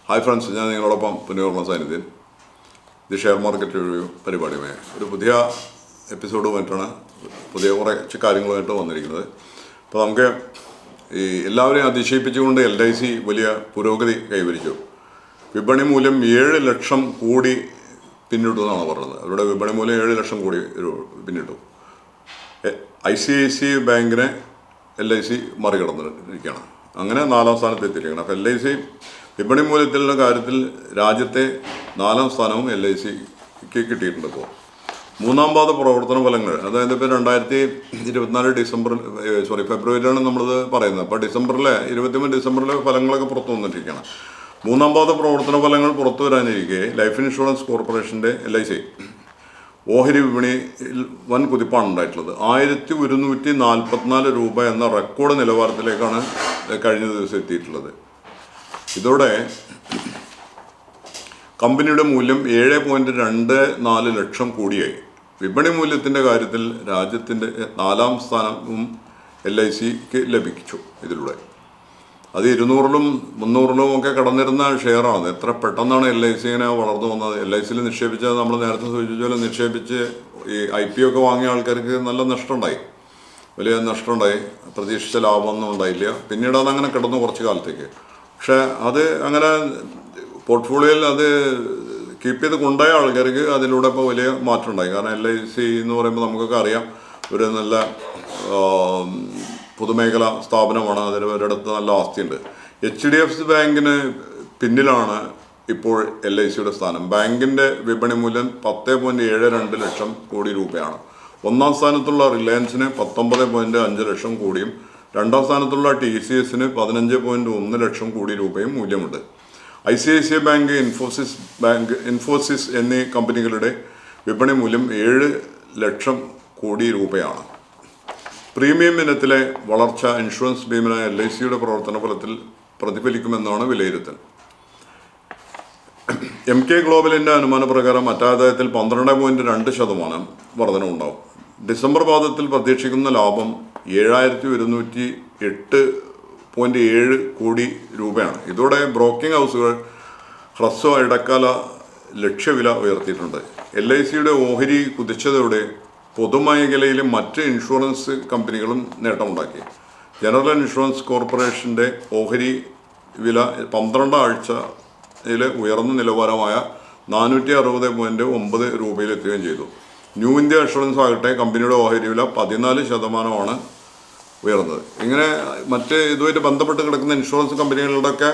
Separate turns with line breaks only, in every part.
Hi friends, ഞാൻ നിങ്ങളോടൊപ്പം പുനർവർമ്മ സാന്നിധ്യം. ഇത് ഷെയർ മാർക്കറ്റ് റിവ്യൂ പരിപാടിയുമായി ഒരു പുതിയ എപ്പിസോഡുമായിട്ടാണ് പുതിയ കുറച്ച് കാര്യങ്ങളുമായിട്ട് വന്നിരിക്കുന്നത്. അപ്പോൾ നമുക്ക് ഈ എല്ലാവരെയും അതിശയിപ്പിച്ചുകൊണ്ട് LIC വലിയ പുരോഗതി കൈവരിച്ചു. വിപണി മൂല്യം 7 ലക്ഷം കോടി പിന്നിട്ടു എന്നാണ് പറഞ്ഞത്. അവരുടെ വിപണി മൂല്യം 7 ലക്ഷം കോടി പിന്നിട്ടു. ICICI ബാങ്കിനെ LIC മറികടന്നിരിക്കുകയാണ്. അങ്ങനെ 4ാം സ്ഥാനത്ത് എത്തിയിരിക്കുകയാണ്. അപ്പോൾ LIC വിപണി മൂല്യത്തിലുള്ള കാര്യത്തിൽ രാജ്യത്തെ 4ാം സ്ഥാനവും LICക്ക് കിട്ടിയിട്ടുണ്ട്. ഇപ്പോൾ 3ാം പാദ പ്രവർത്തന ഫലങ്ങൾ, അതായത് ഇപ്പോൾ 2024 ഫെബ്രുവരിയിലാണ് നമ്മളിത് പറയുന്നത്. അപ്പോൾ ഡിസംബറിലെ 23 ഡിസംബറിലെ ഫലങ്ങളൊക്കെ പുറത്തു വന്നിട്ടിരിക്കുകയാണ്. 3ാം പാദ പ്രവർത്തന ഫലങ്ങൾ പുറത്തു വരാനിരിക്കെ ലൈഫ് ഇൻഷുറൻസ് കോർപ്പറേഷൻ്റെ LIC ഓഹരി വിപണിയിൽ വൻ കുതിപ്പാണ് ഉണ്ടായിട്ടുള്ളത്. 1144 രൂപ എന്ന റെക്കോർഡ് നിലവാരത്തിലേക്കാണ് കഴിഞ്ഞ ദിവസം എത്തിയിട്ടുള്ളത്. ഇതോടെ കമ്പനിയുടെ മൂല്യം 7.24 ലക്ഷം കോടിയായി. വിപണി മൂല്യത്തിൻ്റെ കാര്യത്തിൽ രാജ്യത്തിൻ്റെ 4ാം സ്ഥാനവും LICക്ക് ലഭിച്ചു. ഇതിലൂടെ അത് 200-ലും 300-ലും ഒക്കെ കടന്നിരുന്ന ഷെയറാണ്. എത്ര പെട്ടെന്നാണ് LIC ഇങ്ങനെ വളർന്നു വന്നത്. LICയിൽ നിക്ഷേപിച്ചത് നമ്മൾ നേരത്തെ സൂചിപ്പിച്ച പോലെ നിക്ഷേപിച്ച് ഈ IPO ഒക്കെ വാങ്ങിയ ആൾക്കാർക്ക് നല്ല നഷ്ടമുണ്ടായി, വലിയ നഷ്ടമുണ്ടായി. പ്രതീക്ഷിച്ച ലാഭമൊന്നും ഉണ്ടായില്ല. പിന്നീട് അതങ്ങനെ കിടന്നു കുറച്ച് കാലത്തേക്ക്. പക്ഷേ അത് അങ്ങനെ പോർട്ട്ഫോളിയോയിൽ അത് കീപ്പ് ചെയ്ത് കൊണ്ടുപോയ ആൾക്കാർക്ക് അതിലൂടെ ഇപ്പോൾ വലിയ മാറ്റം ഉണ്ടായി. കാരണം LIC എന്ന് പറയുമ്പോൾ നമുക്കൊക്കെ അറിയാം, ഒരു നല്ല പൊതുമേഖല സ്ഥാപനമാണ്. അതിന് ഒരിടത്ത് നല്ല ആസ്തിയുണ്ട്. HDFC ബാങ്കിന് പിന്നിലാണ് ഇപ്പോൾ LICയുടെ സ്ഥാനം. ബാങ്കിൻ്റെ വിപണി മൂല്യം 10.72 ലക്ഷം കോടി രൂപയാണ്. 1ാം സ്ഥാനത്തുള്ള റിലയൻസിന് 19.5 ലക്ഷം കോടിയും 2ാം സ്ഥാനത്തുള്ള TCSന് 15.1 ലക്ഷം കോടി രൂപയും മൂല്യമുണ്ട്. ICICI ബാങ്ക്, ഇൻഫോസിസ് എന്നീ കമ്പനികളുടെ വിപണി മൂല്യം 7 ലക്ഷം കോടി രൂപയാണ്. പ്രീമിയം ഇനത്തിലെ വളർച്ച ഇൻഷുറൻസ് ഭീമനായ LICയുടെ പ്രവർത്തന ഫലത്തിൽ പ്രതിഫലിക്കുമെന്നാണ് വിലയിരുത്തൽ. MK ഗ്ലോബലിൻ്റെ അനുമാനപ്രകാരം മറ്റാദായത്തിൽ 12.2% വർധനവുണ്ടാവും. ഡിസംബർ പാദത്തിൽ പ്രതീക്ഷിക്കുന്ന ലാഭം 7108.7 കോടി രൂപയാണ്. ഇതോടെ ബ്രോക്കിംഗ് ഹൗസുകൾ ഹ്രസ്വ ഇടക്കാല ലക്ഷ്യവില ഉയർത്തിയിട്ടുണ്ട്. LICയുടെ ഓഹരി കുതിച്ചതോടെ പൊതുമേഖലയിലെ മറ്റ് ഇൻഷുറൻസ് കമ്പനികളും നേട്ടമുണ്ടാക്കി. ജനറൽ ഇൻഷുറൻസ് കോർപ്പറേഷൻ്റെ ഓഹരി വില 12 ആഴ്ചയിൽ ഉയർന്ന നിലവാരമായ 460.9 രൂപയിലെത്തുകയും ചെയ്തു. ന്യൂ ഇന്ത്യ ഇൻഷുറൻസ് ആകട്ടെ കമ്പനിയുടെ ഓഹരി വില 14% ഉയർന്നത്. ഇങ്ങനെ മറ്റ് ഇതുമായിട്ട് ബന്ധപ്പെട്ട് കിടക്കുന്ന ഇൻഷുറൻസ് കമ്പനികളുടെയൊക്കെ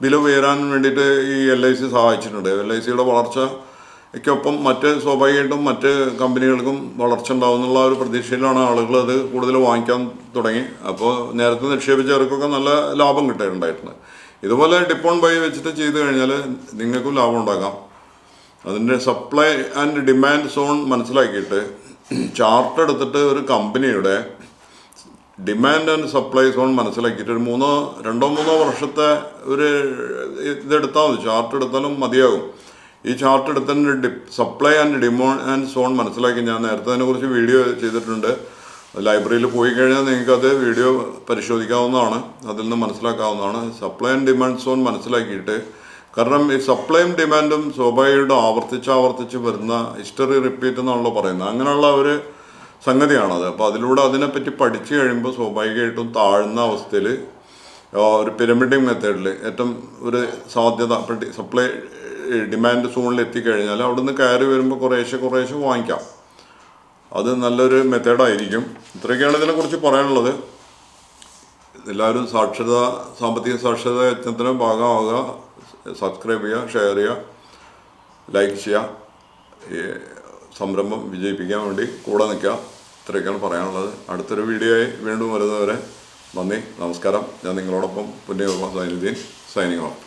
വില ഉയരാൻ വേണ്ടിയിട്ട് ഈ LIC സഹായിച്ചിട്ടുണ്ട്. LICയുടെ വളർച്ചയ്ക്കൊപ്പം മറ്റ് സ്വാഭാവികമായിട്ടും മറ്റ് കമ്പനികൾക്കും വളർച്ച ഉണ്ടാവുന്നുള്ള ഒരു പ്രതീക്ഷയിലാണ് ആളുകൾ അത് കൂടുതൽ വാങ്ങിക്കാൻ തുടങ്ങി. അപ്പോൾ നേരത്തെ നിക്ഷേപിച്ചവർക്കൊക്കെ നല്ല ലാഭം കിട്ടിയിട്ടുണ്ടായിട്ടുണ്ട്. ഇതുപോലെ ഡിപ്പ് ഓൺ ബൈ വെച്ചിട്ട് ചെയ്ത് കഴിഞ്ഞാൽ നിങ്ങൾക്കും ലാഭം ഉണ്ടാക്കാം. അതിൻ്റെ സപ്ലൈ ആൻഡ് ഡിമാൻഡ് സോൺ മനസ്സിലാക്കിയിട്ട് ചാർട്ട് എടുത്തിട്ട് ഒരു കമ്പനിയുടെ ഡിമാൻഡ് ആൻഡ് സപ്ലൈ സോൺ മനസ്സിലാക്കിയിട്ട് ഒരു 2-3 വർഷത്തെ ഒരു ഇതെടുത്താൽ മതി. ചാർട്ട് എടുത്താലും മതിയാകും. ഈ ചാർട്ട് എടുത്തതിൻ്റെ സപ്ലൈ ആൻഡ് ഡിമാൻഡ് സോൺ മനസ്സിലാക്കി ഞാൻ നേരത്തെ അതിനെക്കുറിച്ച് വീഡിയോ ചെയ്തിട്ടുണ്ട്. ലൈബ്രറിയിൽ പോയി കഴിഞ്ഞാൽ നിങ്ങൾക്കത് വീഡിയോ പരിശോധിക്കാവുന്നതാണ്, അതിൽ നിന്ന് മനസ്സിലാക്കാവുന്നതാണ്. സപ്ലൈ ആൻഡ് ഡിമാൻഡ് സോൺ മനസ്സിലാക്കിയിട്ട്, കാരണം ഈ സപ്ലൈയും ഡിമാൻഡും സ്വാഭാവികമായിട്ട് ആവർത്തിച്ച് വരുന്ന ഹിസ്റ്ററി റിപ്പീറ്റ് എന്നാണല്ലോ പറയുന്നത്. അങ്ങനെയുള്ള ഒരു സംഗതിയാണത്. അപ്പോൾ അതിലൂടെ അതിനെപ്പറ്റി പഠിച്ചു കഴിയുമ്പോൾ സ്വാഭാവികമായിട്ടും താഴ്ന്ന അവസ്ഥയിൽ ഒരു പിരമിഡിങ് മെത്തേഡിൽ ഏറ്റവും ഒരു സാധ്യത സപ്ലൈ ഡിമാൻഡ് സോണിൽ എത്തിക്കഴിഞ്ഞാൽ അവിടെ നിന്ന് കയറി വരുമ്പോൾ കുറേശ്ശെ വാങ്ങിക്കാം. അത് നല്ലൊരു മെത്തേഡായിരിക്കും. ഇത്രയൊക്കെയാണ് ഇതിനെക്കുറിച്ച് പറയാനുള്ളത്. എല്ലാവരും സാമ്പത്തിക സാക്ഷരത യജ്ഞത്തിന് ഭാഗമാവുക. സബ്സ്ക്രൈബ് ചെയ്യുക, ഷെയർ ചെയ്യുക, ലൈക്ക് ചെയ്യുക. ഈ സംരംഭം വിജയിപ്പിക്കാൻ വേണ്ടി കൂടെ നിൽക്കുക. ഇത്രയൊക്കെയാണ് പറയാനുള്ളത്. അടുത്തൊരു വീഡിയോയായി വീണ്ടും വരുന്നവരെ നന്ദി, നമസ്കാരം. ഞാൻ നിങ്ങളോടൊപ്പം പുണ്യവർമ്മ സൈനുദ്ദീൻ, സൈനിങ് ഓഫ്.